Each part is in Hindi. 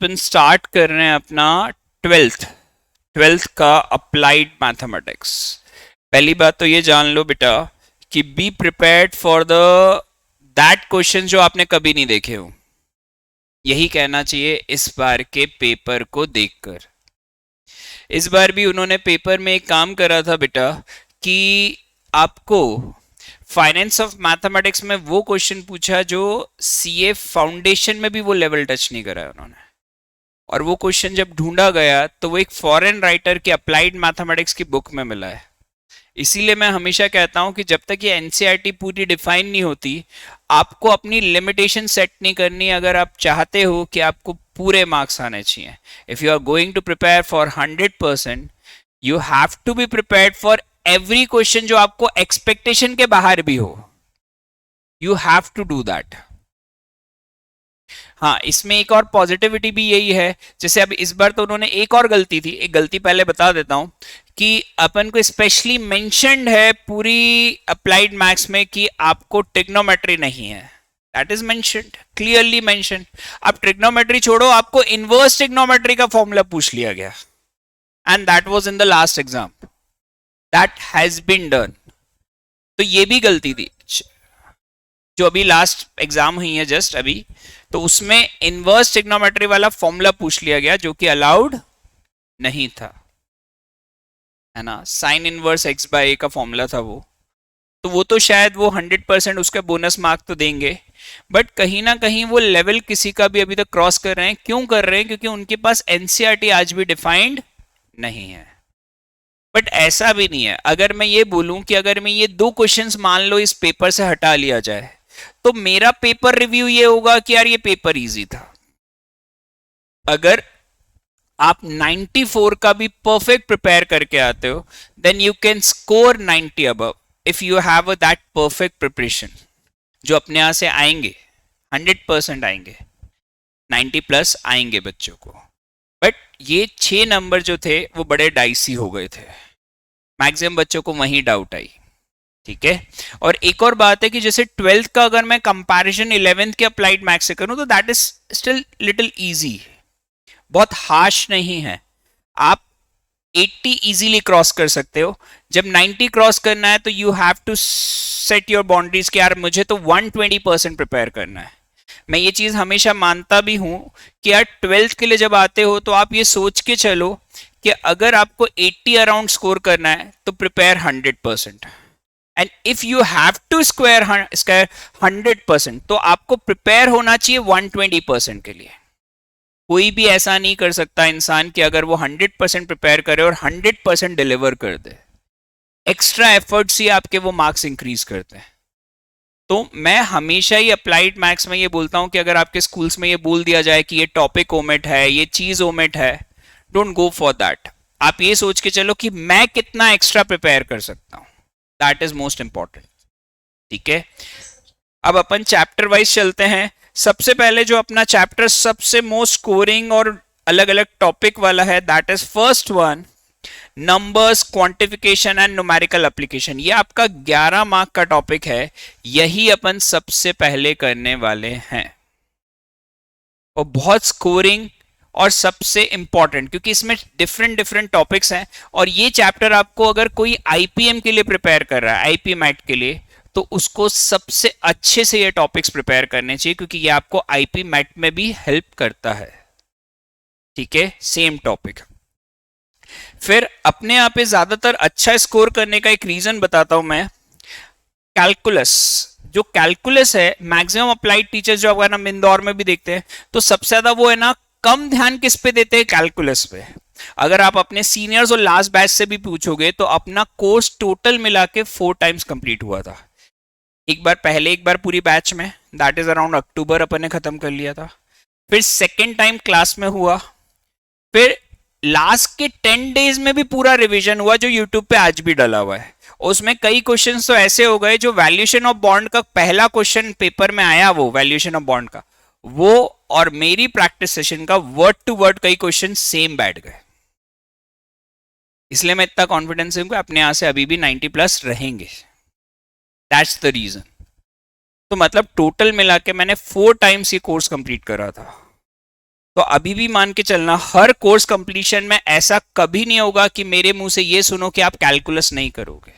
अपन स्टार्ट कर रहे हैं अपना ट्वेल्थ का अप्लाइड मैथमेटिक्स। पहली बात तो ये जान लो बेटा कि B prepared for the that question जो आपने कभी नहीं देखे हो। यही कहना चाहिए इस बार के पेपर को देखकर। इस बार भी उन्होंने पेपर में एक काम करा था बेटा कि आपको फाइनेंस ऑफ मैथमेटिक्स में वो क्वेश्चन पूछा जो सीए फाउंडेशन में भी वो लेवल टच नहीं करा है उन्होंने। और वो क्वेश्चन जब ढूंढा गया तो वो एक फॉरेन राइटर की अप्लाइड मैथमेटिक्स की बुक में मिला है। इसीलिए मैं हमेशा कहता हूं कि जब तक ये एनसीईआरटी पूरी डिफाइन नहीं होती, आपको अपनी लिमिटेशन सेट नहीं करनी। अगर आप चाहते हो कि आपको पूरे मार्क्स आने चाहिए, if you are going to prepare for 100%, you have to be prepared for every question जो आपको एक्सपेक्टेशन के बाहर भी हो। You have to do that. हाँ, इसमें एक और पॉजिटिविटी भी यही है, जैसे अब इस बार तो उन्होंने एक और गलती थी, एक गलती पहले बता देता हूं कि अपन को स्पेशली मेंशन्ड है पूरी अप्लाइड मैथ्स में कि आपको ट्रिग्नोमेट्री नहीं है। That is mentioned, clearly mentioned. अब ट्रिग्नोमेट्री छोड़ो, आपको इनवर्स ट्रिग्नोमेट्री का फॉर्मूला पूछ लिया गया, and that was in the last exam. That has been done. तो ये भी गलती थी जो अभी लास्ट एग्जाम हुई है जस्ट अभी, तो उसमें इनवर्स ट्रिग्नोमेट्री वाला फॉर्मूला पूछ लिया गया जो कि अलाउड नहीं था, है ना। साइन इनवर्स एक्स बाय ए का फॉर्मूला था वो। तो वो तो शायद वो 100% उसका बोनस मार्क तो देंगे, बट कहीं ना कहीं वो लेवल किसी का भी अभी तक क्रॉस कर रहे हैं। क्यों कर रहे हैं? क्योंकि उनके पास एनसीईआरटी आज भी डिफाइंड नहीं है। बट ऐसा भी नहीं है, अगर मैं ये बोलूं कि अगर मैं ये दो क्वेश्चंस मान लो इस पेपर से हटा लिया जाए, तो मेरा पेपर रिव्यू ये होगा कि यार ये पेपर इजी था। अगर आप 94 का भी परफेक्ट प्रिपेयर करके आते हो, then you can score 90 above if you have that perfect preparation. जो अपने यहां से आएंगे 100% आएंगे, 90 प्लस आएंगे बच्चों को। बट ये 6 नंबर जो थे वो बड़े डाइसी हो गए थे, मैक्सिमम बच्चों को वहीं डाउट आई। ठीक है। और एक और बात है कि जैसे 12th का अगर मैं कंपैरिजन 11th के अप्लाइड मैथ्स से करूं, तो that is still little easy, बहुत हार्श नहीं है। आप 80 इजीली क्रॉस कर सकते हो। जब 90 क्रॉस करना है तो you have to set your boundaries कि यार मुझे तो 120% प्रिपेयर करना है। मैं ये चीज हमेशा मानता भी हूं कि यार 12th के लिए जब आते हो तो आप ये सोच के चलो कि अगर आपको 80 अराउंड स्कोर करना है तो prepare 100%, and if you have to square 100%, तो आपको प्रिपेयर होना चाहिए 120% के लिए। कोई भी ऐसा नहीं कर सकता इंसान कि अगर वो 100% प्रिपेयर करे और 100% डिलीवर कर दे। एक्स्ट्रा एफर्ट्स ही आपके वो मार्क्स इंक्रीज करते हैं। तो मैं हमेशा ही अप्लाइड मैथ्स में ये बोलता हूं कि अगर आपके स्कूल्स में ये बोल दिया जाए कि ये टॉपिक ओमिट है, ये चीज ओमिट है, डोंट गो फॉर दैट। आप ये सोच के चलो कि मैं कितना एक्स्ट्रा प्रिपेयर कर सकता हूं। That is most important. ठीक है। अब अपन चैप्टर वाइज चलते हैं। सबसे पहले जो अपना चैप्टर सबसे मोस्ट स्कोरिंग और अलग अलग टॉपिक वाला है, that is first one, numbers, quantification and numerical application. ये आपका 11 मार्क का टॉपिक है, यही अपन सबसे पहले करने वाले हैं। और बहुत स्कोरिंग और सबसे इंपॉर्टेंट, क्योंकि इसमें डिफरेंट डिफरेंट टॉपिक्स हैं। और ये चैप्टर आपको अगर कोई आईपीएम के लिए प्रिपेयर कर रहा है, आईपी मैट के लिए, तो उसको सबसे अच्छे से ये टॉपिक्स प्रिपेयर करने चाहिए, क्योंकि ये आपको आईपी मैट में भी हेल्प करता है। ठीक है, सेम टॉपिक। फिर अपने आप पे ज्यादातर अच्छा स्कोर करने का एक रीजन बताता हूं मैं। कैलकुलस, जो कैलकुलस है, मैक्सिमम अप्लाइड टीचर्स जो अगर हम इंदौर में भी देखते हैं, तो सबसे ज्यादा वो है ना, कम ध्यान किस पे देते हैं? कैलकुलस पे। अगर आप अपने सीनियर्स और लास्ट बैच से भी पूछोगे तो अपना कोर्स टोटल मिला के 4 टाइम्स कंप्लीट हुआ था। एक बार पूरी बैच में, दैट इज अराउंड अक्टूबर, अपन ने खत्म कर लिया था। फिर सेकेंड टाइम क्लास में हुआ। फिर लास्ट के 10 डेज में भी पूरा रिवीजन हुआ, जो यूट्यूब पे आज भी डला हुआ है। उसमें कई क्वेश्चंस तो ऐसे हो गए जो वैल्यूएशन ऑफ बॉन्ड का पहला क्वेश्चन पेपर में आया, वो वैल्यूएशन ऑफ बॉन्ड का, वो और मेरी प्रैक्टिस सेशन का वर्ड टू वर्ड कई क्वेश्चन सेम बैठ गए। इसलिए मैं इतना कॉन्फिडेंस हूं कि अपने यहां से अभी भी 90 प्लस रहेंगे। That's the reason. तो मतलब टोटल मिला के मैंने 4 टाइम्स ये कोर्स कंप्लीट करा था। तो अभी भी मान के चलना, हर कोर्स कंप्लीशन में ऐसा कभी नहीं होगा कि मेरे मुंह से ये सुनो कि आप कैलकुलस नहीं करोगे।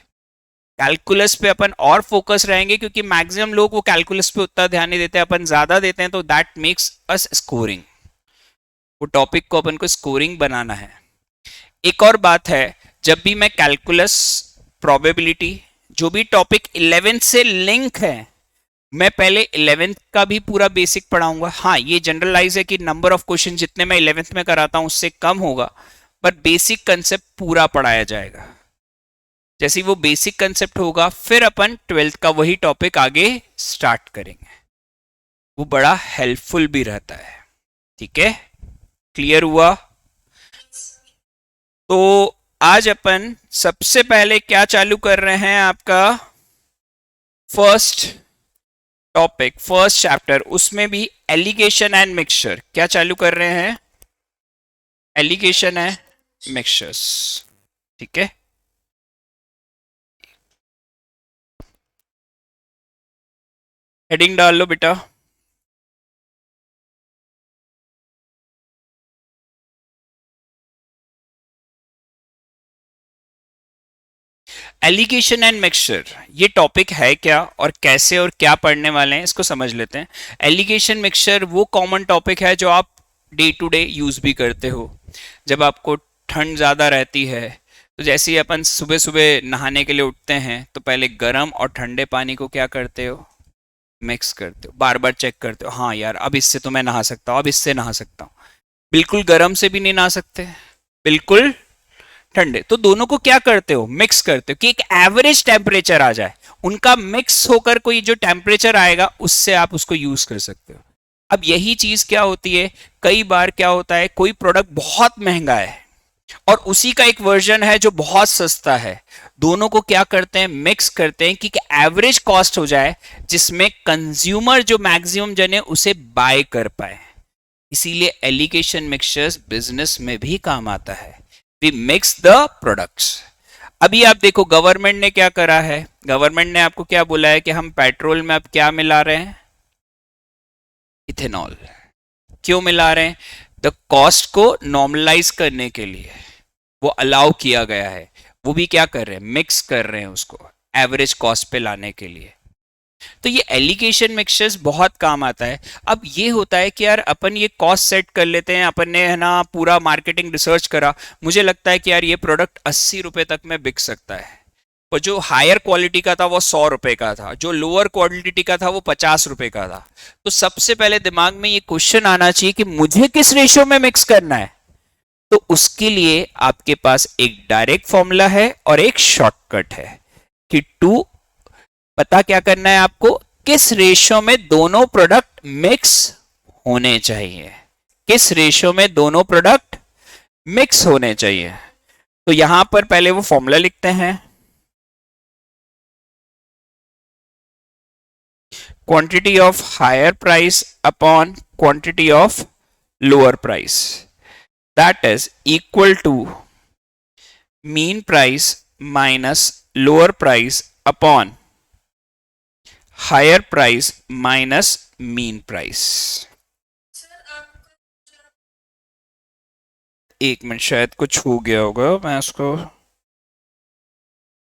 कैलकुलस पे अपन और फोकस रहेंगे, क्योंकि मैक्सिमम लोग वो कैलकुलस पे उतना ध्यान नहीं देते, अपन ज्यादा देते हैं, तो दैट मेक्स अस स्कोरिंग। वो टॉपिक को अपन को स्कोरिंग बनाना है। एक और बात है, जब भी मैं कैलकुलस, प्रोबेबिलिटी, जो भी टॉपिक 11th से लिंक है, मैं पहले 11th का भी पूरा बेसिक पढ़ाऊंगा। हाँ, ये जनरलाइज है कि नंबर ऑफ क्वेश्चन जितने मैं 11th में कराता हूं उससे कम होगा, पर बेसिक कंसेप्ट पूरा पढ़ाया जाएगा। जैसे वो बेसिक कंसेप्ट होगा, फिर अपन 12th का वही टॉपिक आगे स्टार्ट करेंगे। वो बड़ा हेल्पफुल भी रहता है। ठीक है, क्लियर हुआ? तो आज अपन सबसे पहले क्या चालू कर रहे हैं, आपका फर्स्ट टॉपिक, फर्स्ट चैप्टर, उसमें भी एलिगेशन एंड मिक्सचर। क्या चालू कर रहे हैं? Alligation and mixtures. ठीक है, हेडिंग डाल लो बेटा। एलिगेशन एंड मिक्सचर, ये टॉपिक है क्या और कैसे और क्या पढ़ने वाले हैं, इसको समझ लेते हैं। एलिगेशन मिक्सचर वो कॉमन टॉपिक है जो आप डे टू डे यूज भी करते हो। जब आपको ठंड ज्यादा रहती है, तो जैसे ही अपन सुबह सुबह नहाने के लिए उठते हैं, तो पहले गर्म और ठंडे पानी को क्या करते हो? मिक्स करते हो, बार बार चेक करते हो, हाँ यार अब इससे तो मैं नहा सकता हूँ, अब इससे नहा सकता हूँ। बिल्कुल गर्म से भी नहीं नहा सकते, बिल्कुल ठंडे, तो दोनों को क्या करते हो? मिक्स करते हो कि एक एवरेज टेम्परेचर आ जाए। उनका मिक्स होकर कोई जो टेम्परेचर आएगा, उससे आप उसको यूज कर सकते हो। अब यही चीज क्या होती है, कई बार क्या होता है, कोई प्रोडक्ट बहुत महंगा है और उसी का एक वर्जन है जो बहुत सस्ता है। दोनों को क्या करते हैं? मिक्स करते हैं कि एवरेज कॉस्ट हो जाए, जिसमें कंज्यूमर जो मैक्सिमम जने उसे बाय कर पाए। इसीलिए एलिगेशन मिक्सचर्स बिजनेस में भी काम आता है। We mix the products. अभी आप देखो गवर्नमेंट ने क्या करा है, गवर्नमेंट ने आपको क्या बोला है कि हम पेट्रोल में अब क्या मिला रहे हैं? इथेनॉल। क्यों मिला रहे हैं? द कॉस्ट को नॉर्मलाइज करने के लिए वो अलाउ किया गया है। वो भी क्या कर रहे हैं? मिक्स कर रहे हैं उसको एवरेज कॉस्ट पे लाने के लिए। तो ये एलिगेशन मिक्सचर्स बहुत काम आता है। अब ये होता है कि यार अपन ये कॉस्ट सेट कर लेते हैं, अपन ने है ना पूरा मार्केटिंग रिसर्च करा, मुझे लगता है कि यार ये प्रोडक्ट 80 रुपए तक में बिक सकता है, और जो हायर क्वालिटी का था वो 100 रुपए का था, जो लोअर क्वालिटी का था वो 50 रुपए का था। तो सबसे पहले दिमाग में ये क्वेश्चन आना चाहिए कि मुझे किस रेशियो में मिक्स करना है। तो उसके लिए आपके पास एक डायरेक्ट फॉर्मूला है और एक शॉर्टकट है कि टू, पता क्या करना है आपको, किस रेशियो में दोनों प्रोडक्ट मिक्स होने चाहिए, किस रेशियो में दोनों प्रोडक्ट मिक्स होने चाहिए। तो यहां पर पहले वो फॉर्मूला लिखते हैं, quantity of higher price upon quantity of lower price, that is equal to mean price minus lower price upon higher price minus mean price. एक मिनट, शायद कुछ हो गया होगा, मैं उसको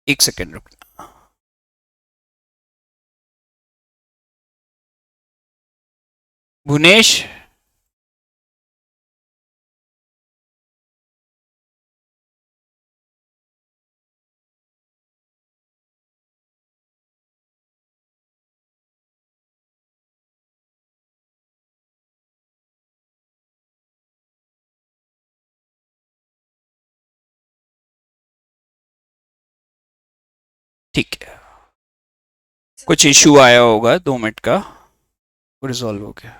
एक सेकेंड रुकना। भुनेश, ठीक है, कुछ इशू आया होगा, 2 मिनट का, रिजॉल्व हो गया।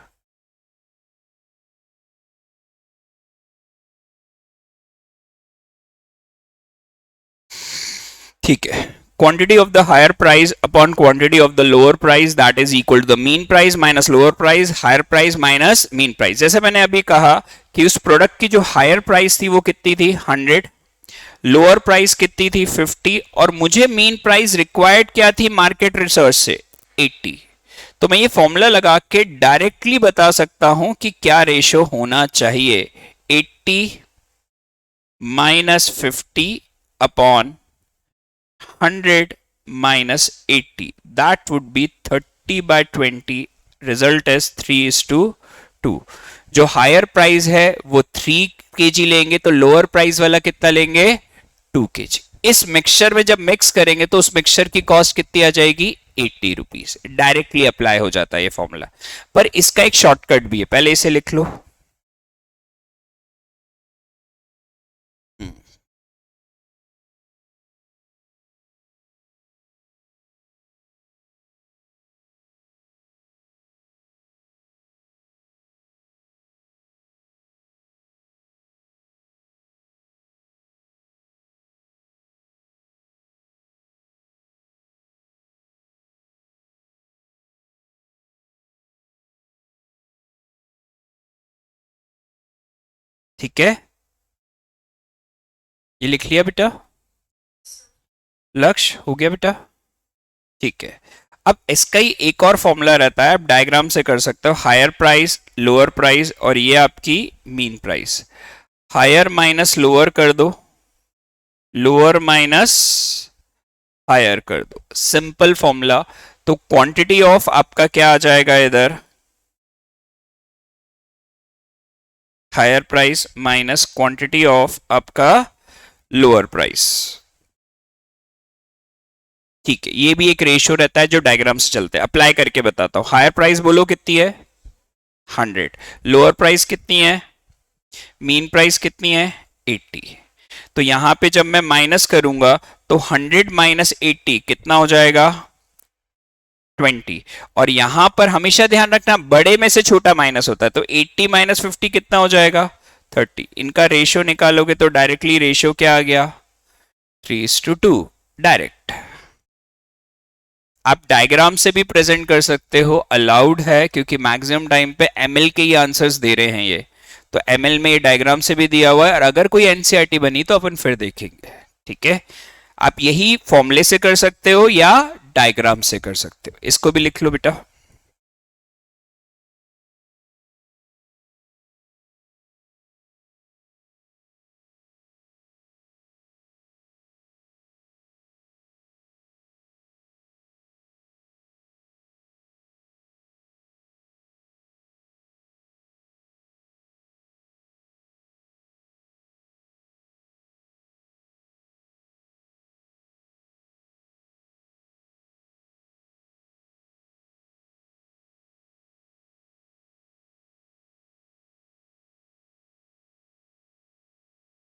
ठीक है, quantity of the higher price upon quantity of the lower price, that is equal to the mean price minus lower price, higher price minus mean price। जैसे मैंने अभी कहा कि उस प्रोडक्ट की जो हायर प्राइस थी वो कितनी थी? 100, लोअर प्राइस कितनी थी? 50, और मुझे मीन प्राइस रिक्वायर्ड क्या थी मार्केट रिसर्च से? 80। तो मैं ये फॉर्मूला लगा के डायरेक्टली बता सकता हूं कि क्या रेशो होना चाहिए। 80 minus 50 upon 100 minus 80, that would B 30/20। Result is 3:2। जो हायर प्राइस है वो 3 kg लेंगे, तो लोअर प्राइस वाला कितना लेंगे, 2 kg। इस मिक्सचर में जब मिक्स करेंगे तो उस मिक्सचर की कॉस्ट कितनी आ जाएगी, 80 रुपीज। डायरेक्टली अप्लाई हो जाता है ये फॉर्मूला। पर इसका एक शॉर्टकट भी है, पहले इसे लिख लो। हम्म, ठीक है, ये लिख लिया बेटा। लक्ष्य हो गया बेटा, ठीक है। अब इसका ही एक और फॉर्मूला रहता है, आप डायग्राम से कर सकते हो। हायर प्राइस, लोअर प्राइस, और ये आपकी mean price. Higher minus lower कर दो, लोअर माइनस हायर कर दो, सिंपल फॉर्मूला। तो क्वांटिटी ऑफ आपका क्या आ जाएगा इधर, higher price minus quantity of आपका लोअर प्राइस। ठीक है, ये भी एक रेशियो रहता है जो डायग्राम से चलते हैं। अप्लाई करके बताता हूं। हायर प्राइस बोलो कितनी है, 100। लोअर प्राइस कितनी है, मीन प्राइस कितनी है, 80। तो यहां पे जब मैं माइनस करूंगा तो 100 माइनस 80 कितना हो जाएगा, 20। और यहां पर हमेशा ध्यान रखना बड़े में से छोटा माइनस होता है, तो 80 माइनस 50 कितना हो जाएगा, 30। इनका रेशियो निकालोगे तो डायरेक्टली रेशियो क्या आ गया, 3:2। डायरेक्ट आप डायग्राम से भी प्रेजेंट कर सकते हो, अलाउड है, क्योंकि मैक्सिमम टाइम पे एमएल के ही आंसर्स दे रहे हैं ये। तो एमएल में ये डायग्राम से भी दिया हुआ है, और अगर कोई एनसीईआरटी बनी तो अपन फिर देखेंगे। ठीक है, आप यही फॉर्मूले से कर सकते हो या डायग्राम से कर सकते हो। इसको भी लिख लो बेटा।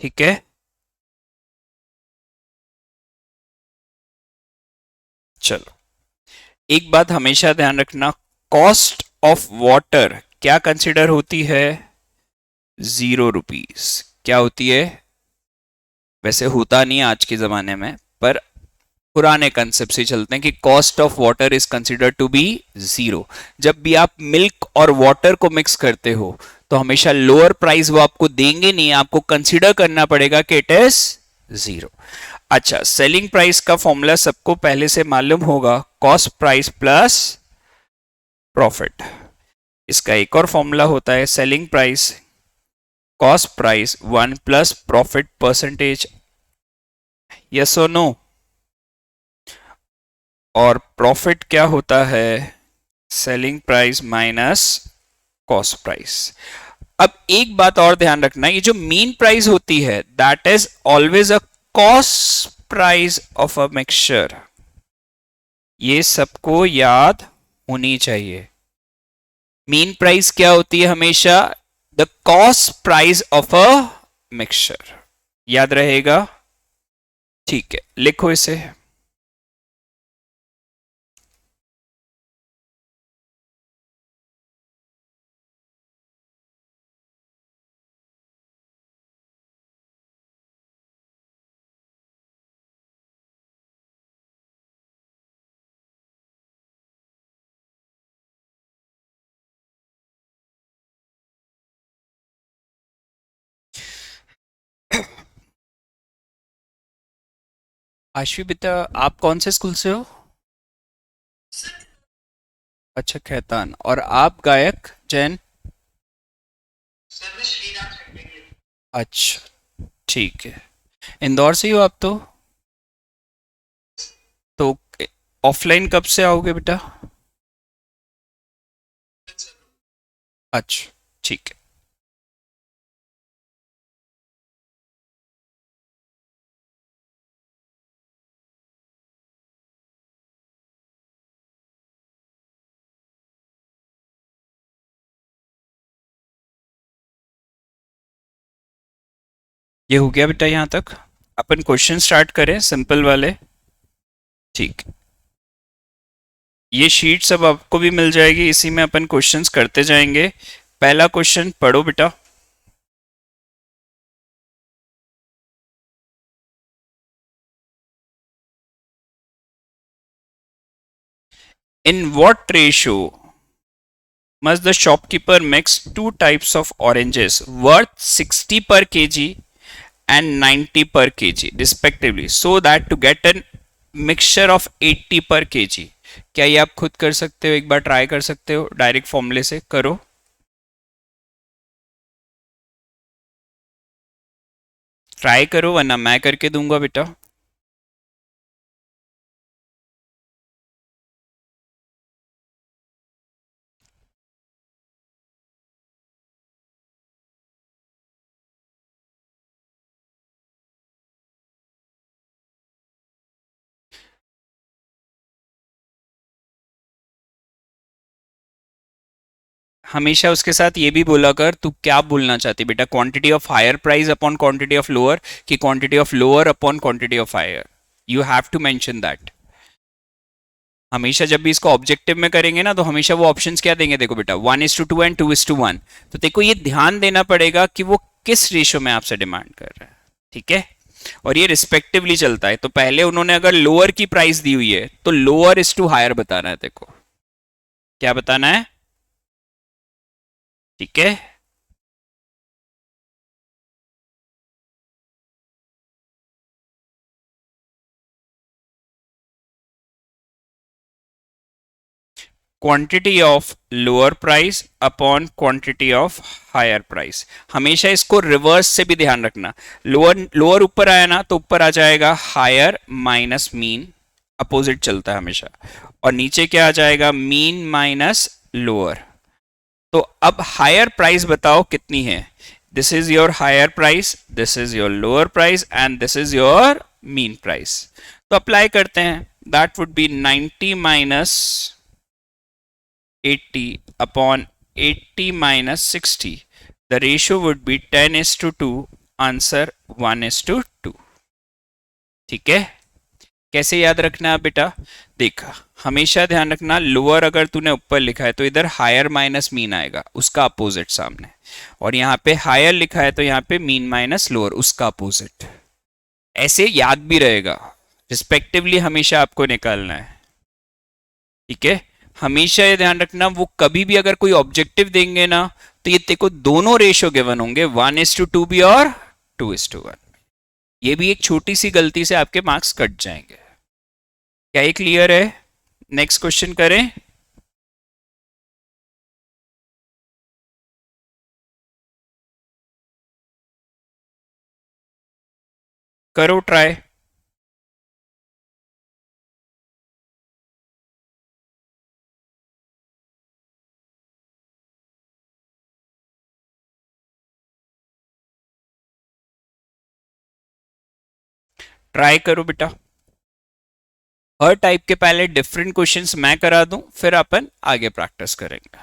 ठीक है, चलो एक बात हमेशा ध्यान रखना, कॉस्ट ऑफ वाटर क्या कंसिडर होती है, 0 रुपीज। क्या होती है, वैसे होता नहीं है आज के जमाने में, पर पुराने कंसेप्ट से चलते हैं कि cost of water is considered to be 0। जब भी आप मिल्क और वाटर को मिक्स करते हो तो हमेशा लोअर प्राइस वो आपको देंगे नहीं, आपको कंसिडर करना पड़ेगा कि इट इज 0। अच्छा, सेलिंग प्राइस का फॉर्मूला सबको पहले से मालूम होगा, कॉस्ट प्राइस प्लस प्रॉफिट। इसका एक और फॉर्मूला होता है, selling price cost price 1 plus profit percentage. Yes और नो। और प्रॉफिट क्या होता है, selling price minus cost price. अब एक बात और ध्यान रखना, ये जो मीन प्राइस होती है that is always a cost price of a mixture. ये सबको याद होनी चाहिए। मीन प्राइस क्या होती है, हमेशा the cost price of a mixture. याद रहेगा, ठीक है, लिखो इसे। आशवी बेटा, आप कौन से स्कूल से हो, अच्छा, खैतान। और आप गायक जैन? अच्छा, ठीक है। इंदौर से ही हो आप तो ऑफलाइन कब से आओगे बेटा? अच्छा, ठीक है। ये हो गया बेटा यहाँ तक। अपन क्वेश्चन स्टार्ट करें सिंपल वाले। ठीक। ये शीट सब आपको भी मिल जाएगी, इसी में अपन क्वेश्चंस करते जाएंगे। पहला क्वेश्चन पढ़ो बेटा। In what ratio must the shopkeeper mix two types of oranges worth 60 per kg and 90 per kg respectively so that to get a mixture of 80 per kg? क्या ये आप खुद कर सकते हो? एक बार ट्राई कर सकते हो, डायरेक्ट फॉर्मूले से करो। ट्राई करो वरना मैं करके दूंगा बेटा। हमेशा उसके साथ ये भी बोला कर, तू क्या बोलना चाहती बेटा, quantity of higher price upon quantity of lower, कि quantity of lower upon quantity of higher? You have to mention that. हमेशा जब भी इसको ऑब्जेक्टिव में करेंगे ना, तो हमेशा वो ऑप्शंस क्या देंगे, देखो बेटा 1:2 एंड 2:1। तो देखो ये ध्यान देना पड़ेगा कि वो किस रेशियो में आपसे डिमांड कर रहा है। ठीक है। और ये रिस्पेक्टिवली चलता है, तो पहले उन्होंने अगर लोअर की प्राइस दी हुई है तो लोअर इज टू हायर बताना है। देखो क्या बताना है। ठीक है। Quantity of lower price upon quantity of higher price. हमेशा इसको रिवर्स से भी ध्यान रखना। लोअर लोअर ऊपर आया ना, तो ऊपर आ जाएगा हायर माइनस मीन, अपोजिट चलता है हमेशा। और नीचे क्या आ जाएगा, मीन माइनस लोअर। तो अब हायर प्राइस बताओ कितनी है। This is your higher price, this is your lower price and this is your mean price. तो अप्लाई करते हैं। That would be 90 minus 80 upon 80 minus 60. The ratio would be 10:2. Answer 1:2। ठीक है। कैसे याद रखना है बेटा? देख, हमेशा ध्यान रखना, लोअर अगर तूने ऊपर लिखा है तो इधर हायर माइनस मीन आएगा, उसका अपोजिट सामने। और यहाँ पे हायर लिखा है तो यहाँ पे मीन माइनस लोअर, उसका अपोजिट। ऐसे याद भी रहेगा। रिस्पेक्टिवली हमेशा आपको निकालना है। ठीक है। हमेशा ये ध्यान रखना, वो कभी भी अगर कोई ऑब्जेक्टिव देंगे ना, तो ये देखो दोनों रेशियो गिवन होंगे, 1:2 भी और 2:1। ये भी एक छोटी सी गलती से आपके मार्क्स कट जाएंगे। क्या ये क्लियर है? नेक्स्ट क्वेश्चन करें। करो ट्राई। ट्राई करो बेटा। हर टाइप के पहले डिफरेंट क्वेश्चंस मैं करा दूं, फिर अपन आगे प्रैक्टिस करेंगे।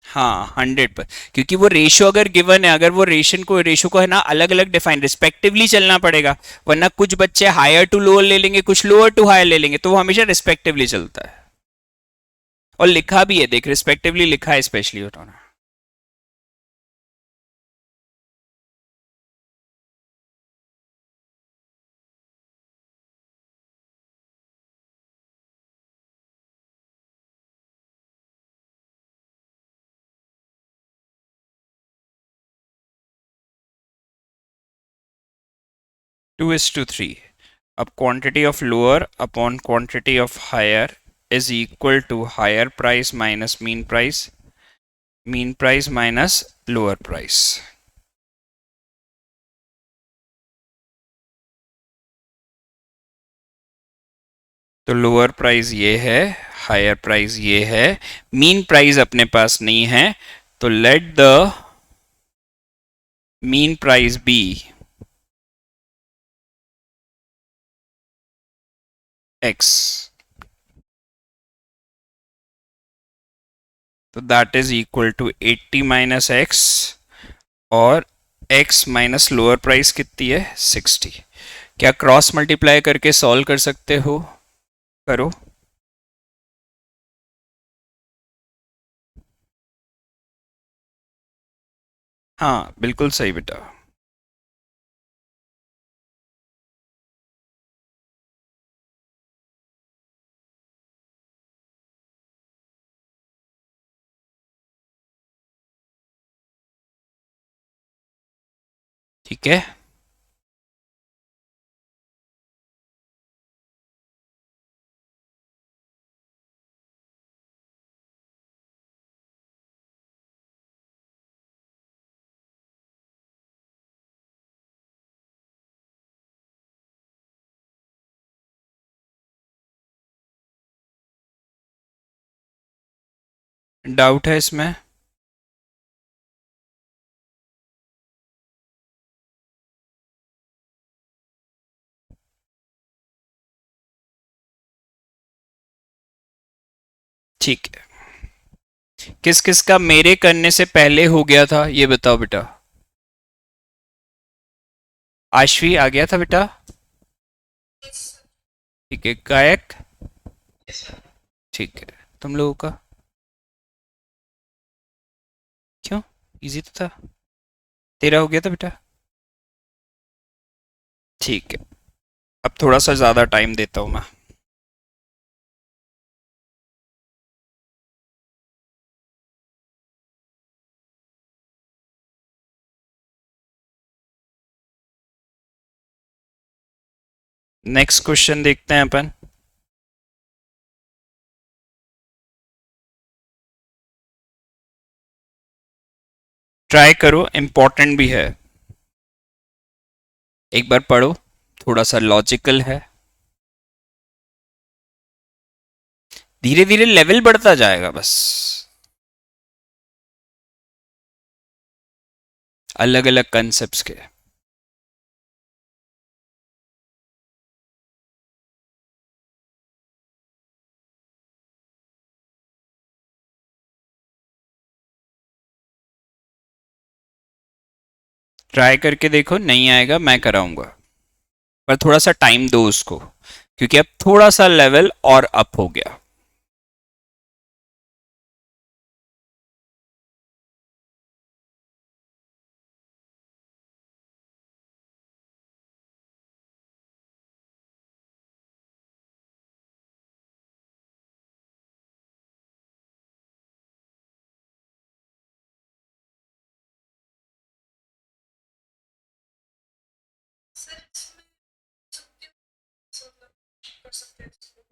हाँ, 100 पर। क्योंकि वो रेशो अगर गिवन है, अगर वो रेशो को है ना अलग अलग डिफाइन रिस्पेक्टिवली चलना पड़ेगा। वरना कुछ बच्चे हायर टू लोअर ले लेंगे, कुछ लोअर टू हायर ले लेंगे, तो वो हमेशा रिस्पेक्टिवली चलता है। और लिखा भी है, देख रिस्पेक्टिवली लिखा है स्पेशली उन्होंने। 2:3. अब quantity of lower upon quantity of higher is equal to higher price minus mean price minus lower price. तो लोअर प्राइस ये है, हायर प्राइस ये है, मीन प्राइस अपने पास नहीं है, तो let the mean price be x. तो that is equal to 80 minus X, और x माइनस लोअर प्राइस कितनी है 60. क्या क्रॉस मल्टीप्लाई करके सॉल्व कर सकते हो? करो. हाँ बिल्कुल सही बेटा. ठीक है. डाउट है इसमें? ठीक है. किस किस का मेरे करने से पहले हो गया था ये बताओ बेटा. आश्वी आ गया था बेटा? ठीक है. गायक? ठीक है. तुम लोगों का क्यों? इजी तो था. तेरा हो गया था बेटा? ठीक है. अब थोड़ा सा ज्यादा टाइम देता हूं मैं. नेक्स्ट क्वेश्चन देखते हैं अपन. ट्राई करो, इंपॉर्टेंट भी है. एक बार पढ़ो, थोड़ा सा लॉजिकल है. धीरे धीरे लेवल बढ़ता जाएगा बस. अलग अलग कंसेप्ट्स के. ट्राई करके देखो, नहीं आएगा मैं कराऊंगा, पर थोड़ा सा टाइम दो उसको, क्योंकि अब थोड़ा सा लेवल और अप हो गया.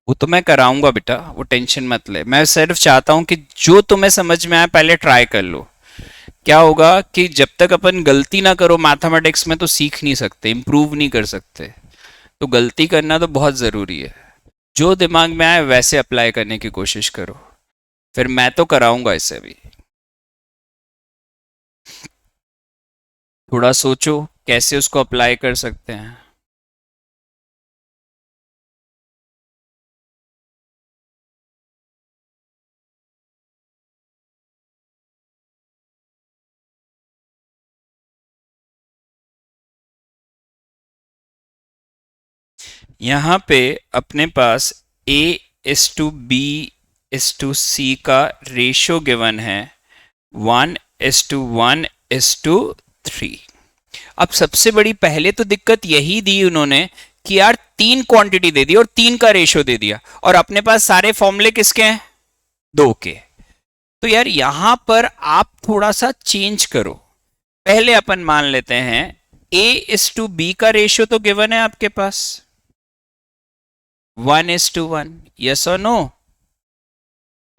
वो तो मैं कराऊंगा बेटा, वो टेंशन मत ले. मैं सिर्फ चाहता हूं कि जो तुम्हें समझ में आए पहले ट्राई कर लो. क्या होगा कि जब तक अपन गलती ना करो मैथमेटिक्स में तो सीख नहीं सकते, इंप्रूव नहीं कर सकते. तो गलती करना तो बहुत ज़रूरी है. जो दिमाग में आए वैसे अप्लाई करने की कोशिश करो. फिर मैं तो कराऊंगा इससे भी. थोड़ा सोचो कैसे उसको अप्लाई कर सकते हैं. यहाँ पे अपने पास A इस टू B इस टू C का रेशियो गिवन है 1:1:3. अब सबसे बड़ी पहले तो दिक्कत यही दी उन्होंने कि यार तीन क्वांटिटी दे दी और तीन का रेशियो दे दिया, और अपने पास सारे फॉर्मूले किसके हैं? दो के. तो यार यहां पर आप थोड़ा सा चेंज करो. पहले अपन मान लेते हैं A:B का रेशियो तो गिवन है आपके पास 1:1, यस और नो,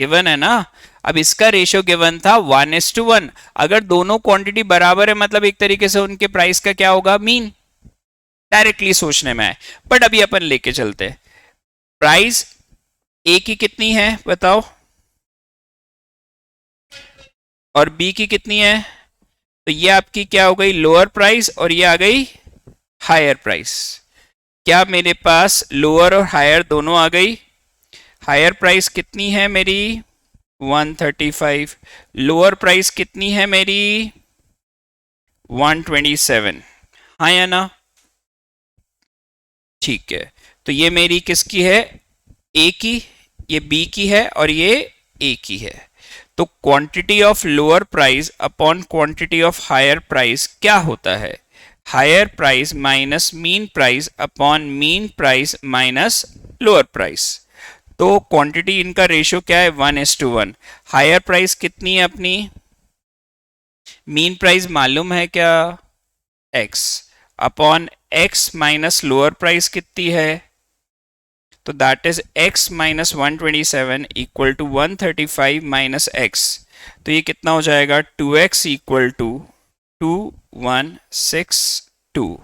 गिवन है ना। अब इसका रेशियो गिवन था 1:1। अगर दोनों क्वांटिटी बराबर है मतलब एक तरीके से उनके प्राइस का क्या होगा, मीन। डायरेक्टली सोचने में है, बट अभी अपन लेके चलते हैं। प्राइस ए की कितनी है बताओ, और बी की कितनी है, तो ये आपकी क्या हो गई लोअर प्राइस और ये आ गई हायर प्राइस। क्या मेरे पास लोअर और हायर दोनों आ गई। हायर प्राइस कितनी है मेरी 135, लोअर प्राइस कितनी है मेरी 127, हाँ या ना। ठीक है, तो ये मेरी किसकी है, ए की, ये बी की है और ये ए की है। तो quantity of lower price upon quantity of higher price क्या होता है, higher price minus mean price upon mean price minus lower price. तो क्वांटिटी इनका रेशियो क्या है 1:1। हायर प्राइस कितनी है अपनी, मीन प्राइस मालूम है क्या, x upon x minus lower price कितनी है, तो that is x minus 127 equal to 135 minus x। तो ये कितना हो जाएगा 2x equal to 2162,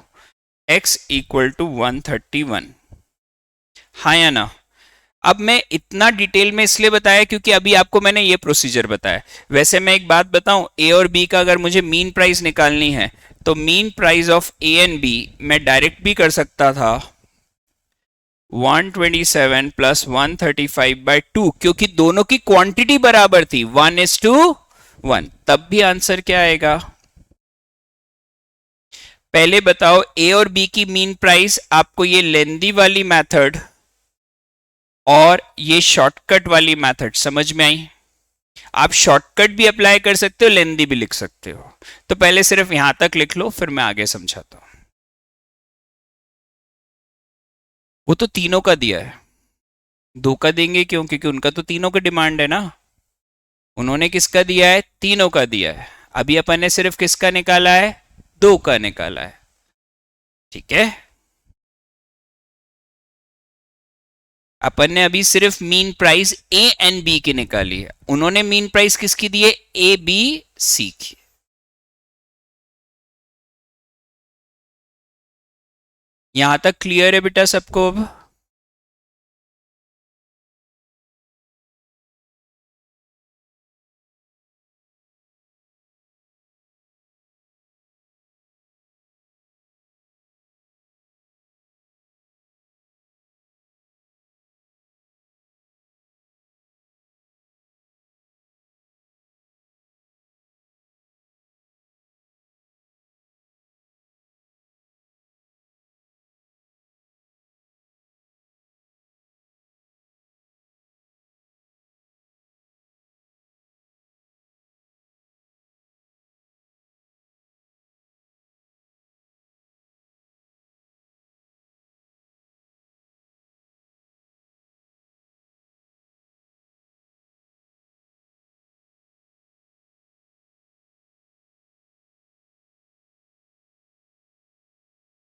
x equal to 131, हाँ या ना। अब मैं इतना डिटेल में इसलिए बताया क्योंकि अभी आपको मैंने ये प्रोसीजर बताया। वैसे मैं एक बात बताऊं, ए और बी का अगर मुझे मीन प्राइस निकालनी है तो mean price of A and B मैं डायरेक्ट भी कर सकता था 127 प्लस 135/2, क्योंकि दोनों की क्वांटिटी बराबर थी 1:1। तब भी आंसर क्या आएगा, पहले बताओ ए और बी की मीन प्राइस, आपको ये लेंदी वाली मेथड और ये शॉर्टकट वाली मेथड समझ में आई। आप शॉर्टकट भी अप्लाई कर सकते हो, लेंदी भी लिख सकते हो। तो पहले सिर्फ यहां तक लिख लो, फिर मैं आगे समझाता हूं। वो तो तीनों का दिया है, दो का देंगे क्यों, क्योंकि उनका तो तीनों का डिमांड है ना। उन्होंने किसका दिया है, तीनों का दिया है। अभी अपन ने सिर्फ किसका निकाला है, दो का निकाला है, ठीक है। अपन ने अभी सिर्फ mean price A and B की निकाली है, उन्होंने मीन प्राइस किसकी दी है, ए बी सी की। यहां तक क्लियर है बेटा सबको।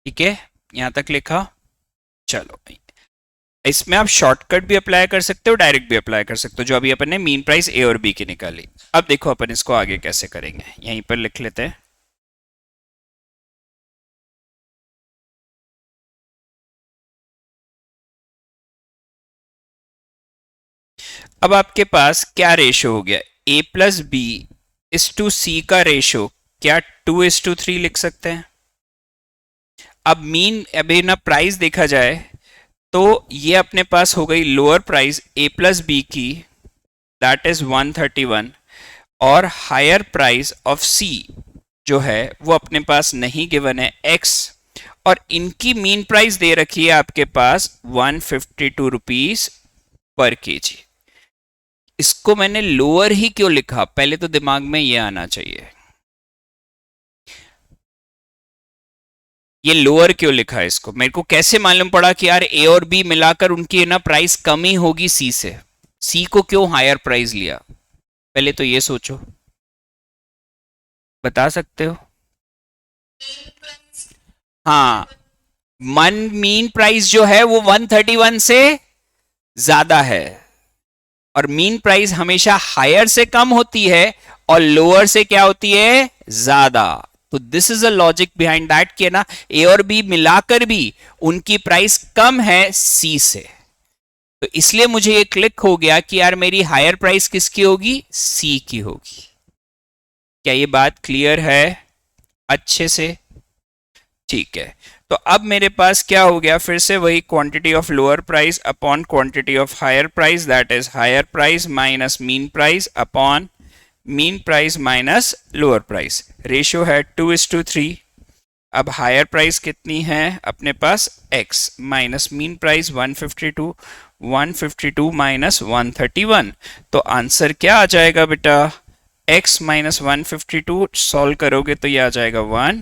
ठीक है, यहां तक लिखा। चलो इसमें आप शॉर्टकट भी अप्लाई कर सकते हो, डायरेक्ट भी अप्लाई कर सकते हो, जो अभी अपन ने मीन प्राइस ए और बी की निकाली। अब देखो अपन इसको आगे कैसे करेंगे, यहीं पर लिख लेते हैं। अब आपके पास क्या रेशो हो गया, ए प्लस बी इस टू सी का रेशो क्या 2:3 लिख सकते हैं। अब मीन अभी ना प्राइस देखा जाए तो ये अपने पास हो गई लोअर प्राइस ए प्लस बी की, दैट इज 131, और हायर प्राइस ऑफ सी जो है वो अपने पास नहीं गिवन है x, और इनकी मीन प्राइस दे रखी है आपके पास 152 रुपीज पर केजी। इसको मैंने लोअर ही क्यों लिखा, पहले तो दिमाग में ये आना चाहिए, ये लोअर क्यों लिखा है इसको, मेरे को कैसे मालूम पड़ा कि यार ए और बी मिलाकर उनकी ना प्राइस कम ही होगी सी से, सी को क्यों हायर प्राइस लिया, पहले तो ये सोचो, बता सकते हो। हाँ, मन मीन प्राइस जो है वो 131 से ज्यादा है, और मीन प्राइस हमेशा हायर से कम होती है और लोअर से क्या होती है, ज्यादा। तो this is a logic behind that कि ना ए और बी मिलाकर भी उनकी प्राइस कम है सी से। तो इसलिए मुझे ये क्लिक हो गया कि यार मेरी हायर प्राइस किसकी होगी, सी की होगी। क्या ये बात क्लियर है अच्छे से? ठीक है। तो अब मेरे पास क्या हो गया, फिर से वही quantity of lower price upon quantity of higher price, that is higher price minus mean price upon mean price minus lower price. Ratio है 2:3। अब हायर प्राइस कितनी है अपने पास, x minus mean price 152, 152 minus 131। तो आंसर क्या आ जाएगा बेटा, x माइनस 152 सॉल्व करोगे तो ये आ जाएगा 1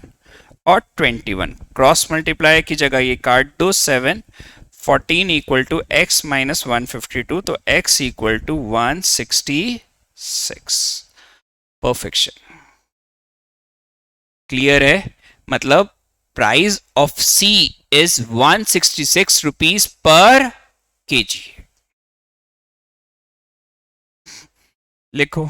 और 21। क्रॉस मल्टीप्लाई की जगह ये काट दो, 7 14 इक्वल टू x माइनस 152, तो x equal to 166। Perfection. Clear है? मतलब price of C is 166 rupees per KG. लिखो।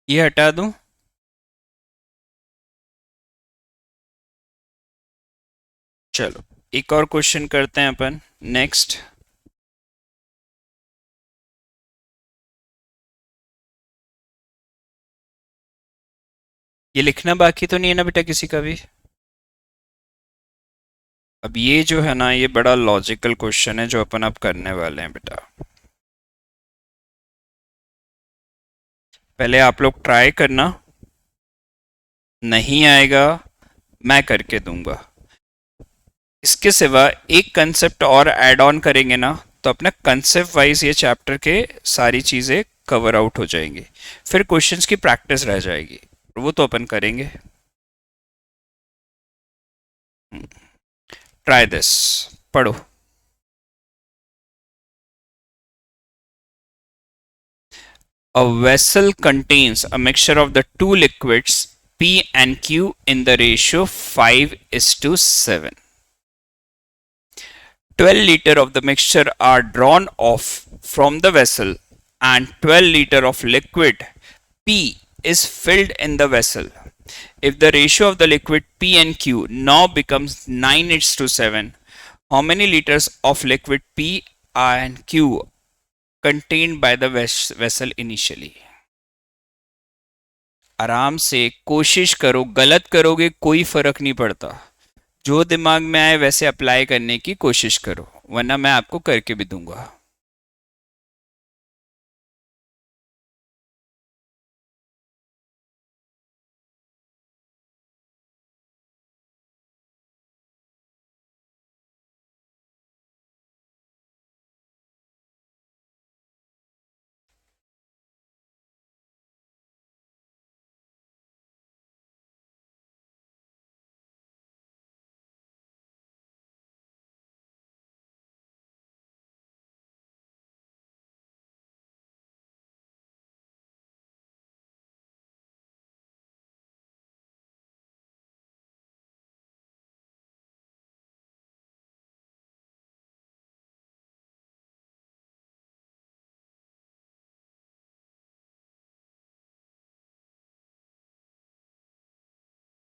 ये हटा दूं? चलो एक और क्वेश्चन करते हैं अपन। नेक्स्ट। ये लिखना बाकी तो नहीं है ना बेटा किसी का भी? अब ये जो है ना, ये बड़ा लॉजिकल क्वेश्चन है जो अपन अब करने वाले हैं बेटा। पहले आप लोग ट्राई करना, नहीं आएगा मैं करके दूंगा। इसके सिवा एक कंसेप्ट और ऐड ऑन करेंगे ना, तो अपना कंसेप्ट वाइज ये चैप्टर के सारी चीजें कवर आउट हो जाएंगी। फिर क्वेश्चंस की प्रैक्टिस रह जाएगी, वो तो अपन करेंगे। Try this. पढ़ो। A vessel contains a mixture of the two liquids P and Q in the ratio 5:7. 12 liters of the mixture are drawn off from the vessel and 12 liters of liquid P is filled in the vessel. If the ratio of the liquid P and Q now becomes 9:7, how many liters of liquid P and Q contained by the vessel initially? आराम से कोशिश करो, गलत करोगे कोई फर्क नहीं पड़ता, जो दिमाग में आए वैसे अप्लाई करने की कोशिश करो, वरना मैं आपको करके भी दूंगा।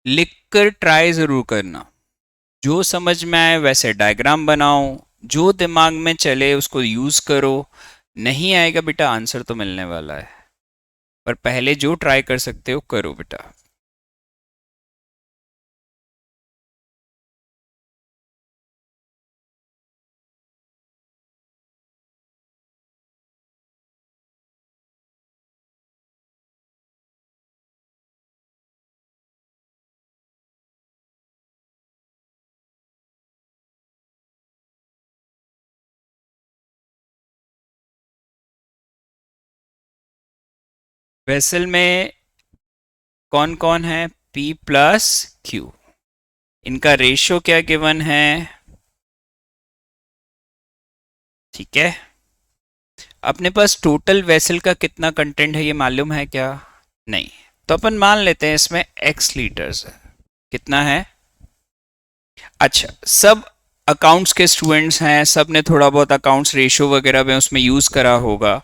लिखकर ट्राई जरूर करना, जो समझ में आए वैसे डायग्राम बनाओ, जो दिमाग में चले उसको यूज करो। नहीं आएगा बेटा, आंसर तो मिलने वाला है, पर पहले जो ट्राई कर सकते हो करो बेटा। वेसल में कौन कौन है? P plus Q। इनका रेशियो क्या गिवन है? ठीक है, अपने पास टोटल वेसल का कितना कंटेंट है ये मालूम है क्या? नहीं। तो अपन मान लेते हैं इसमें x लीटर्स है। कितना है? अच्छा, सब अकाउंट्स के स्टूडेंट्स हैं, सब ने थोड़ा बहुत अकाउंट्स रेशियो वगैरह में उसमें यूज करा होगा।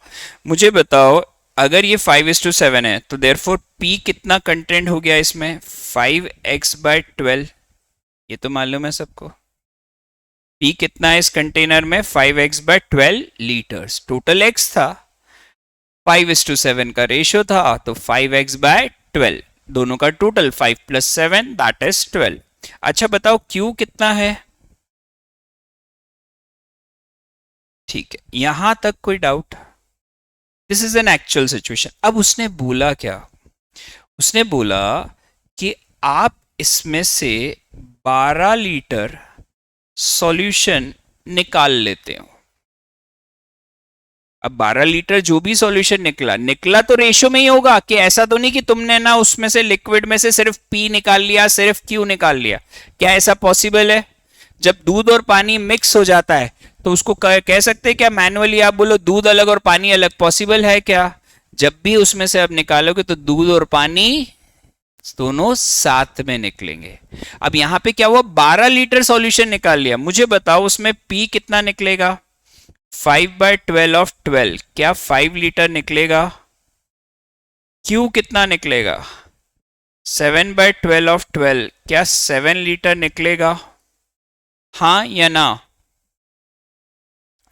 मुझे बताओ, अगर ये 5:7 है तो देयरफॉर P कितना कंटेंट हो गया इसमें? 5x/12। ये तो मालूम है सबको। P कितना है इस कंटेनर में? 5x/12 litres. टोटल x था, 5:7 का रेशियो था, तो 5x/12 दोनों का टोटल 5 + 7 दैट इज 12। अच्छा बताओ Q कितना है? ठीक है, यहां तक कोई doubt? This is an actual situation. अब उसने बोला क्या? उसने बोला कि आप इसमें से 12 लीटर सॉल्यूशन निकाल लेते हो। अब 12 लीटर जो भी सॉल्यूशन निकला निकला तो रेशियो में ही होगा, कि ऐसा तो नहीं कि तुमने ना उसमें से लिक्विड में से सिर्फ P निकाल लिया, सिर्फ Q निकाल लिया। क्या ऐसा पॉसिबल है? जब दूध और पानी मिक्स हो जाता है तो उसको कह सकते हैं क्या मैनुअली आप बोलो दूध अलग और पानी अलग? पॉसिबल है क्या? जब भी उसमें से आप निकालोगे तो दूध और पानी दोनों साथ में निकलेंगे। अब यहां पे क्या हुआ? 12 लीटर सॉल्यूशन निकाल लिया। मुझे बताओ उसमें P कितना निकलेगा? 5/12 ऑफ 12, क्या 5 लीटर निकलेगा? Q कितना निकलेगा? 7/12 ऑफ 12, क्या 7 लीटर निकलेगा? हाँ या ना?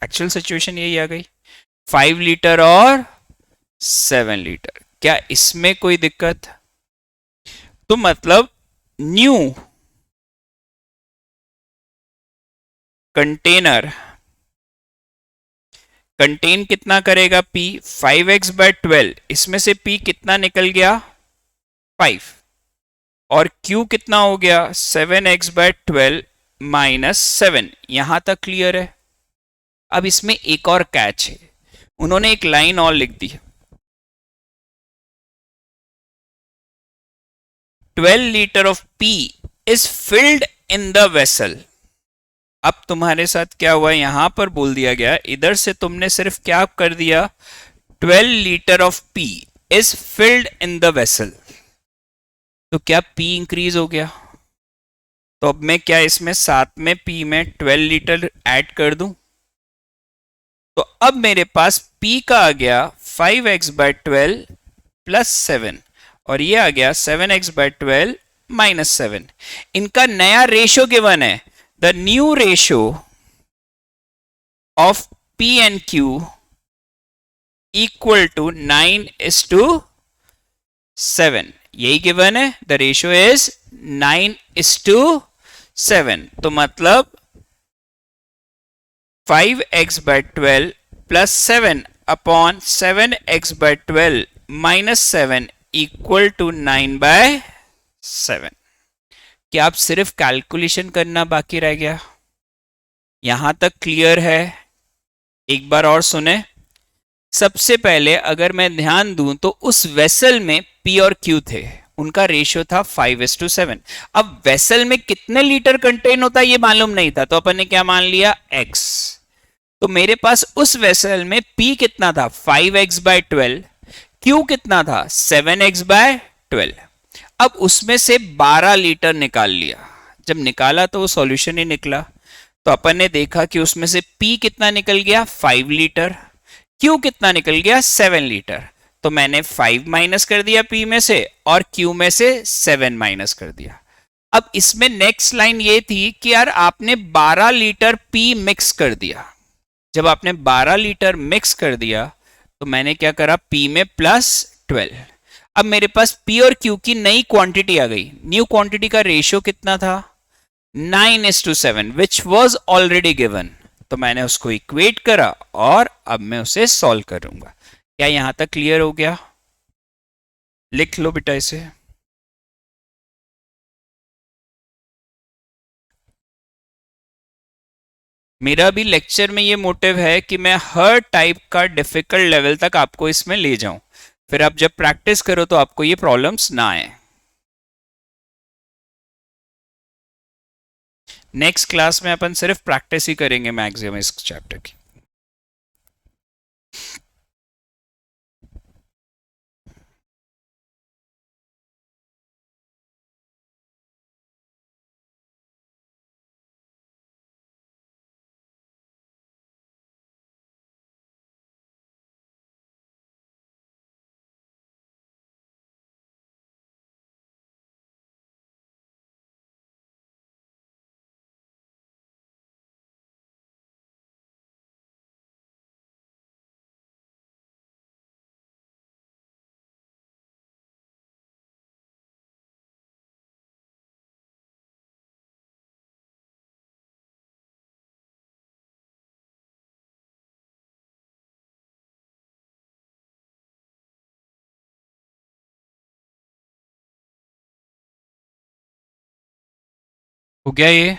एक्चुअल सिचुएशन यही आ गई, 5 लीटर और 7 लीटर। क्या इसमें कोई दिक्कत? तो मतलब न्यू कंटेनर कंटेन कितना करेगा? P 5x/12, इसमें से P कितना निकल गया? 5। और Q कितना हो गया? 7x/12 minus 7। यहां तक क्लियर है? अब इसमें एक और कैच है, उन्होंने एक लाइन और लिख दी, 12 litre of P is filled in the vessel. अब तुम्हारे साथ क्या हुआ? यहां पर बोल दिया गया, इधर से तुमने सिर्फ क्या कर दिया? 12 litre of P is filled in the vessel. तो क्या P इंक्रीज हो गया? तो अब मैं क्या इसमें साथ में P में 12 लीटर ऐड कर दूं? तो अब मेरे पास P का आ गया 5x/12 प्लस 7, और ये आ गया 7x/12 माइनस 7। इनका नया रेशियो गिवन है, the new ratio of P and Q equal to 9:7। यही गिवन है, द रेशियो इज 9:7। तो मतलब 5x/12 plus 7 upon 7x/12 minus 7 equal to 9/7। क्या आप सिर्फ कैलकुलेशन करना बाकी रह गया? यहां तक क्लियर है? एक बार और सुने। सबसे पहले अगर मैं ध्यान दूं तो उस वेसल में P और Q थे, उनका रेशियो था 5:7। अब वेसल में कितने लीटर कंटेन होता है ये मालूम नहीं था, तो अपन ने क्या मान लिया? X। तो मेरे पास उस वेसल में P कितना था? 5x/12। Q कितना था? 7x/12। अब उसमें से 12 लीटर निकाल लिया। जब निकाला तो वो सॉल्यूशन ही निकला, तो अपन ने देखा कि उसमें से P कितना निकल गया? 5 लीटर। Q कितना निकल गया? 7 लीटर। तो मैंने 5 माइनस कर दिया P में से और Q में से 7 माइनस कर दिया। अब इसमें नेक्स्ट लाइन ये थी कि यार आपने 12 लीटर P मिक्स कर दिया। जब आपने 12 लीटर मिक्स कर दिया तो मैंने क्या करा, P में प्लस 12। अब मेरे पास P और Q की नई क्वांटिटी आ गई। न्यू क्वांटिटी का रेशियो कितना था, 9:7, विच वॉज ऑलरेडी गिवन। तो मैंने उसको इक्वेट करा और अब मैं उसे सॉल्व करूंगा। क्या यहां तक क्लियर हो गया? लिख लो बेटा इसे। मेरा भी लेक्चर में ये मोटिव है कि मैं हर टाइप का डिफिकल्ट लेवल तक आपको इसमें ले जाऊं, फिर आप जब प्रैक्टिस करो तो आपको ये प्रॉब्लम्स ना आए। नेक्स्ट क्लास में अपन सिर्फ प्रैक्टिस ही करेंगे मैक्सिमम इस चैप्टर की। हो गया ये?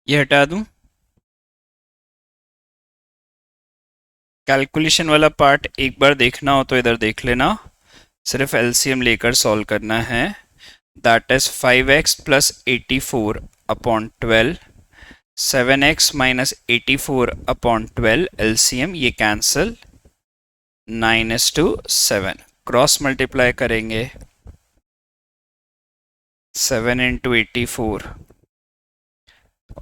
ये हटा दूं? कैलकुलेशन वाला पार्ट एक बार देखना हो तो इधर देख लेना, सिर्फ एलसीएम लेकर सॉल्व करना है। That is 5x plus 84 upon 12, 7x minus 84 upon 12, LCM ये कैंसिल, 9:7। क्रॉस मल्टीप्लाई करेंगे, 7 इंटू 84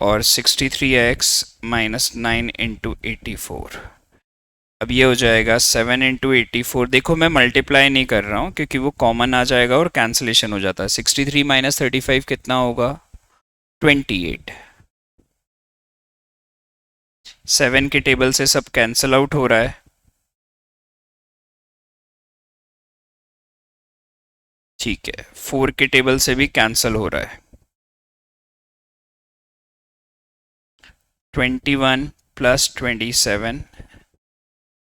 और 63x माइनस 9 इंटू 84। अब ये हो जाएगा 7 इंटू 84। देखो मैं मल्टीप्लाई नहीं कर रहा हूँ क्योंकि वो कॉमन आ जाएगा और कैंसिलेशन हो जाता है। 63 माइनस 35 कितना होगा, 28। 7 के टेबल से सब कैंसिल आउट हो रहा है। ठीक है, 4 के टेबल से भी कैंसिल हो रहा है। 21 plus 27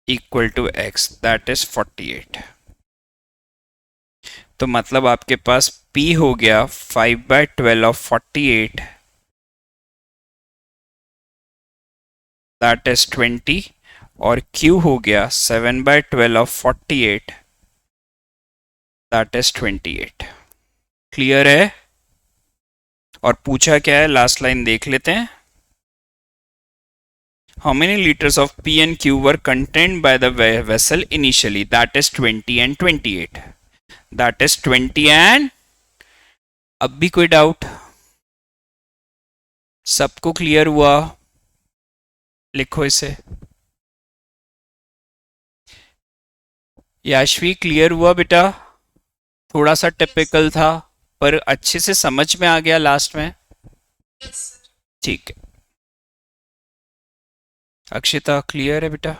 equal to x, that is 48। तो मतलब आपके पास p हो गया 5/12 ऑफ 48, दैट इज 20, और q हो गया 7/12 ऑफ 48, दैट इज 28। क्लियर है? और पूछा क्या है, लास्ट लाइन देख लेते हैं। How many liters of P and Q were contained by the vessel initially? That is 20 and 28. That is 20 and, अब भी कोई डाउट? सबको क्लियर हुआ? लिखो इसे। याशवी क्लियर हुआ बेटा? थोड़ा सा टिपिकल था पर अच्छे से समझ में आ गया लास्ट में। ठीक है। अक्षिता क्लियर है बेटा?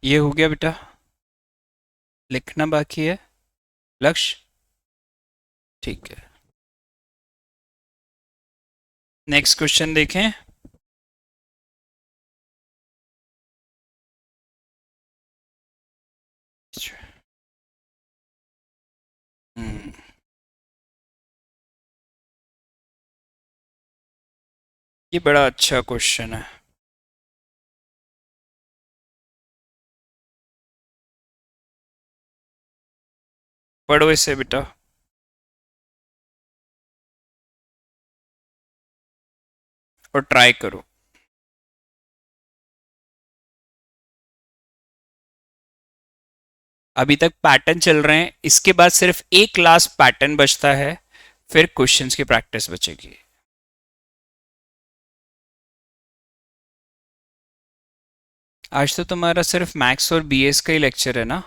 ये हो गया बेटा, लिखना बाकी है लक्ष्य। ठीक है, नेक्स्ट क्वेश्चन देखें। हम्म, ये बड़ा अच्छा क्वेश्चन है। पढ़ो इसे बेटा। और ट्राई करो। अभी तक पैटर्न चल रहे हैं, इसके बाद सिर्फ एक लास्ट पैटर्न बचता है, फिर क्वेश्चंस की प्रैक्टिस बचेगी। आज तो तुम्हारा सिर्फ मैथ्स और बीएस का ही लेक्चर है ना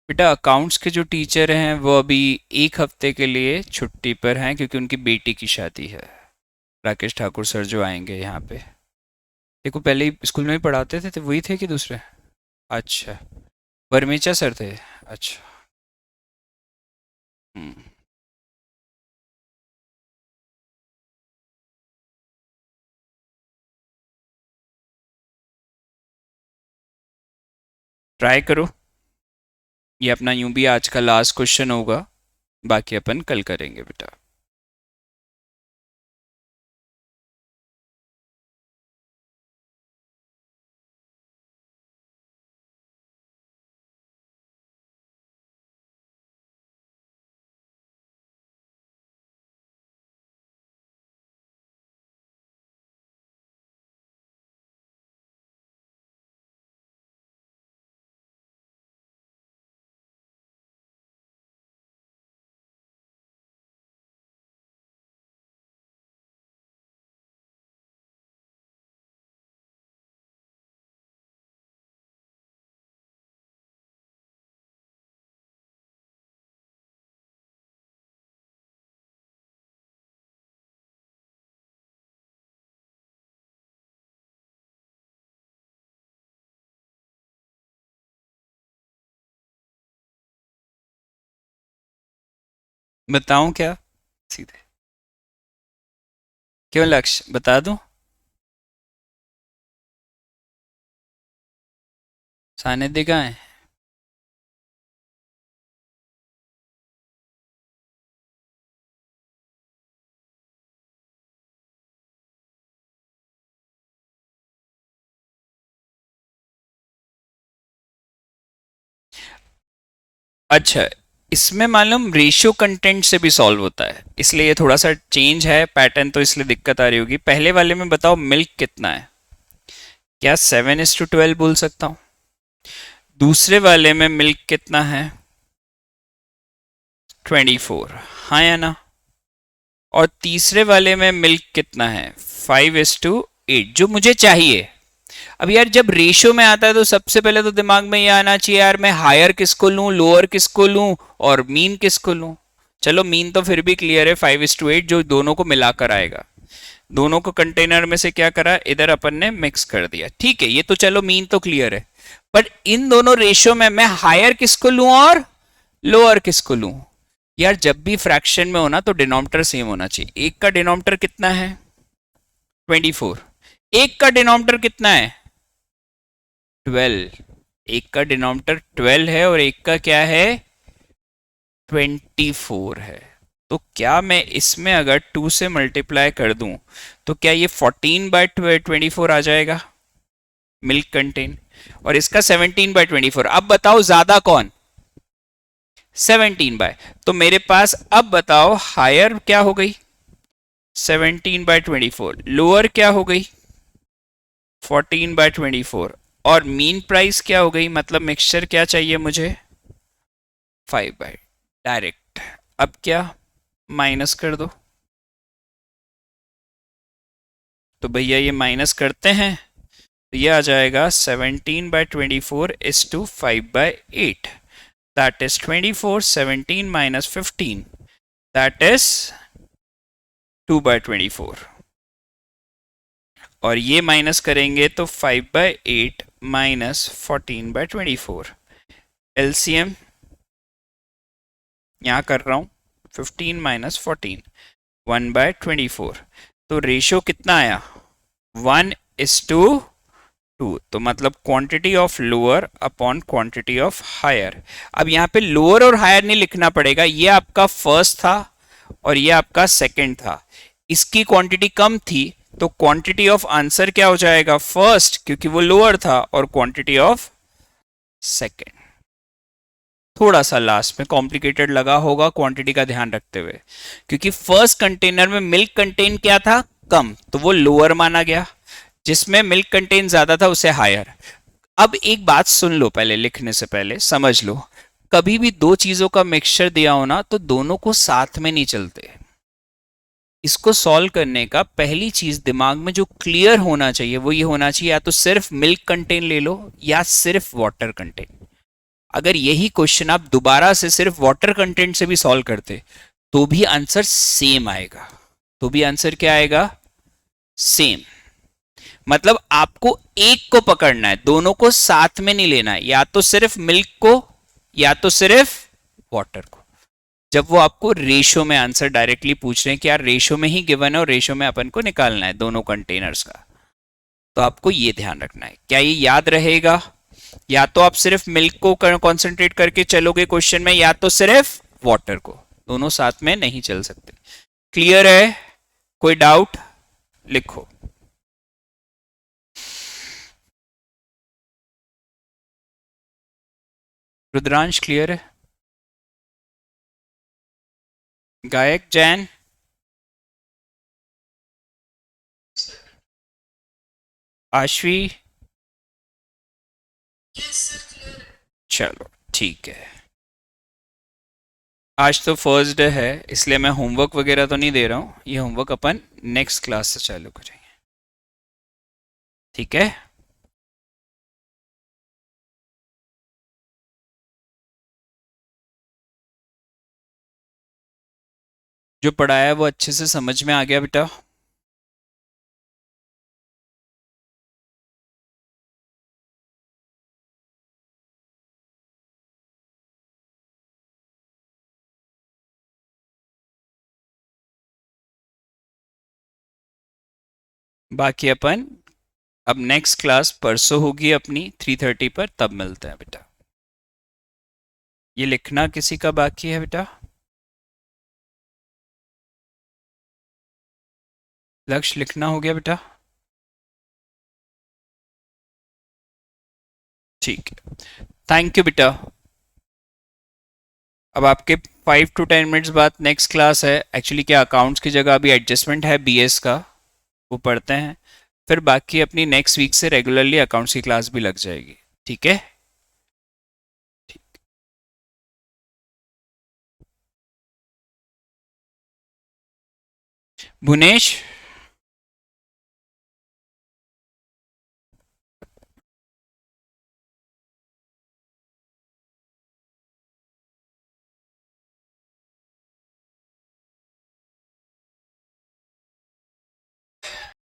बेटा। अकाउंट्स के जो टीचर हैं वो अभी एक हफ्ते के लिए छुट्टी पर हैं, क्योंकि उनकी बेटी की शादी है। राकेश ठाकुर सर जो आएंगे यहाँ पे, देखो पहले ही स्कूल में ही पढ़ाते थे, तो वही थे कि दूसरे? अच्छा, वर्मेचा सर थे। अच्छा। हम्म, ट्राई करो। ये अपना यूं भी आज का लास्ट क्वेश्चन होगा, बाकी अपन कल करेंगे बेटा। बताऊं क्या सीधे? क्यों लक्ष्य, बता दूं? सानिध्य कहाँ है? अच्छा, इसमें मालूम रेशियो कंटेंट से भी सॉल्व होता है, इसलिए ये थोड़ा सा चेंज है पैटर्न, तो इसलिए दिक्कत आ रही होगी। पहले वाले में बताओ मिल्क कितना है, क्या 7:12 बोल सकता हूँ? दूसरे वाले में मिल्क कितना है? 24, हाँ या ना? और तीसरे वाले में मिल्क कितना है? 5:8, जो मुझे चाहिए। अब यार जब रेशियो में आता है तो सबसे पहले तो दिमाग में ये आना चाहिए यार, मैं हायर किसको लूं, लोअर किसको लूं, और मीन किसको लूं। चलो मीन तो फिर भी क्लियर है, 5:8 जो दोनों को मिलाकर आएगा। दोनों को कंटेनर में से क्या करा, इधर अपन ने मिक्स कर दिया, ठीक है, ये तो चलो मीन तो क्लियर है। बट इन दोनों रेशियो में मैं हायर किसको लूं और लोअर किसको लूं? यार जब भी फ्रैक्शन में होना तो डिनोमिनेटर सेम होना चाहिए। एक का डिनोमिनेटर कितना है? 24। एक का डिनोमिनेटर कितना है? 12। एक का डिनोमिनेटर 12 है और एक का क्या है? 24 है। तो क्या मैं इसमें अगर 2 से मल्टीप्लाई कर दूं तो क्या ये 14/24 आ जाएगा मिल्क कंटेन, और इसका 17/24। अब बताओ ज्यादा कौन? 17 तो मेरे पास अब बताओ हायर क्या हो गई? 17/24। लोअर क्या हो गई? 14/24। और मीन प्राइस क्या हो गई, मतलब मिक्सचर क्या चाहिए मुझे? 5/। डायरेक्ट। अब क्या, माइनस कर दो। तो भैया ये माइनस करते हैं, तो ये आ जाएगा 17/24 is to 5/8, that is 24। 17 minus 15, that is 2/24। और ये माइनस करेंगे तो 5/8 माइनस 14/24। एलसीएम यहाँ कर रहा हूँ, 15 माइनस 14, 1/24। तो रेशो कितना आया, 1:2। तो मतलब quantity of lower upon quantity of higher. अब यहाँ पे लोअर और हायर नहीं लिखना पड़ेगा, ये आपका फर्स्ट था और ये आपका सेकंड था। इसकी क्वांटिटी कम थी तो क्वांटिटी ऑफ आंसर क्या हो जाएगा, फर्स्ट, क्योंकि वो लोअर था, और क्वांटिटी ऑफ सेकंड। थोड़ा सा लास्ट में कॉम्प्लिकेटेड लगा होगा क्वांटिटी का ध्यान रखते हुए, क्योंकि फर्स्ट कंटेनर में मिल्क कंटेन क्या था, कम, तो वो लोअर माना गया। जिसमें मिल्क कंटेन ज्यादा था उसे हायर। अब एक बात सुन लो, पहले लिखने से पहले समझ लो, कभी भी दो चीजों का मिक्सचर दिया हो ना तो दोनों को साथ में नहीं चलते। इसको सॉल्व करने का पहली चीज दिमाग में जो क्लियर होना चाहिए वो ये होना चाहिए, या तो सिर्फ मिल्क कंटेन ले लो या सिर्फ वाटर कंटेन। अगर यही क्वेश्चन आप दोबारा से सिर्फ वाटर कंटेंट से भी सॉल्व करते तो भी आंसर सेम आएगा। तो भी आंसर क्या आएगा, सेम। मतलब आपको एक को पकड़ना है, दोनों को साथ में नहीं लेना है, या तो सिर्फ मिल्क को या तो सिर्फ वाटर को। जब वो आपको रेशो में आंसर डायरेक्टली पूछ रहे हैं कि यार रेशो में ही गिवन है और रेशो में अपन को निकालना है दोनों कंटेनर्स का, तो आपको ये ध्यान रखना है। क्या ये याद रहेगा, या तो आप सिर्फ मिल्क को कंसंट्रेट करके चलोगे क्वेश्चन में, या तो सिर्फ वाटर को, दोनों साथ में नहीं चल सकते। क्लियर है, कोई डाउट लिखो। रुद्रांश क्लियर है, गायक जैन, आशवी, चलो ठीक है। आज तो फर्स्ट डे है इसलिए मैं होमवर्क वगैरह तो नहीं दे रहा हूँ, ये होमवर्क अपन नेक्स्ट क्लास से चालू करेंगे, ठीक है। जो पढ़ाया है वो अच्छे से समझ में आ गया बेटा। बाकी अपन अब नेक्स्ट क्लास परसों होगी अपनी 3:30 पर, तब मिलते हैं बेटा। ये लिखना किसी का बाकी है बेटा, लक्ष्य लिखना हो गया बेटा, ठीक है। थैंक यू बेटा। अब आपके 5 to 10 मिनट्स बाद नेक्स्ट क्लास है। एक्चुअली क्या अकाउंट्स की जगह अभी एडजस्टमेंट है बीएस का, वो पढ़ते हैं, फिर बाकी अपनी नेक्स्ट वीक से रेगुलरली अकाउंट्स की क्लास भी लग जाएगी, ठीक है। भुनेश